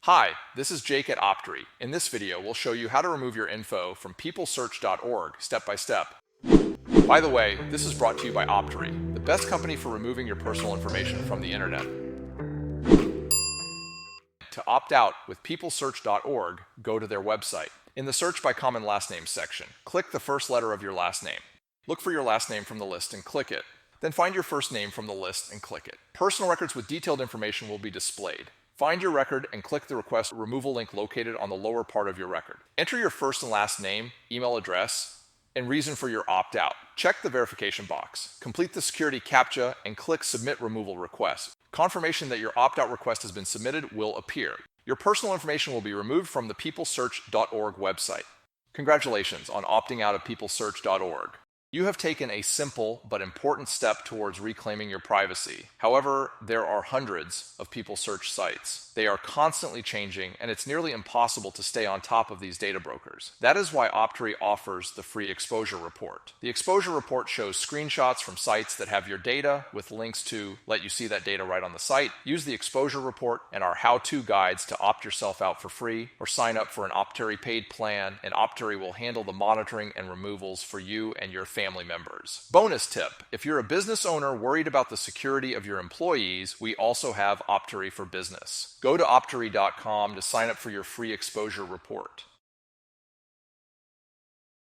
Hi, this is Jake at Optery. In this video, we'll show you how to remove your info from peoplesearch.org step by step. By the way, this is brought to you by Optery, the best company for removing your personal information from the internet. To opt out with peoplesearch.org, go to their website. In the Search by Common Last Name section, click the first letter of your last name. Look for your last name from the list and click it. Then find your first name from the list and click it. Personal records with detailed information will be displayed. Find your record and click the Request Removal link located on the lower part of your record. Enter your first and last name, email address, and reason for your opt-out. Check the verification box. Complete the security CAPTCHA and click Submit Removal Request. Confirmation that your opt-out request has been submitted will appear. Your personal information will be removed from the peoplesearch.org website. Congratulations on opting out of peoplesearch.org. You have taken a simple but important step towards reclaiming your privacy. However, there are hundreds of PeopleSearch sites. They are constantly changing, and it's nearly impossible to stay on top of these data brokers. That is why Optery offers the free exposure report. The exposure report shows screenshots from sites that have your data with links to let you see that data right on the site. Use the exposure report and our how-to guides to opt yourself out for free or sign up for an Optery paid plan, and Optery will handle the monitoring and removals for you and your family members. Bonus tip: if you're a business owner worried about the security of your employees, we also have Optery for Business. Go to optery.com to sign up for your free exposure report.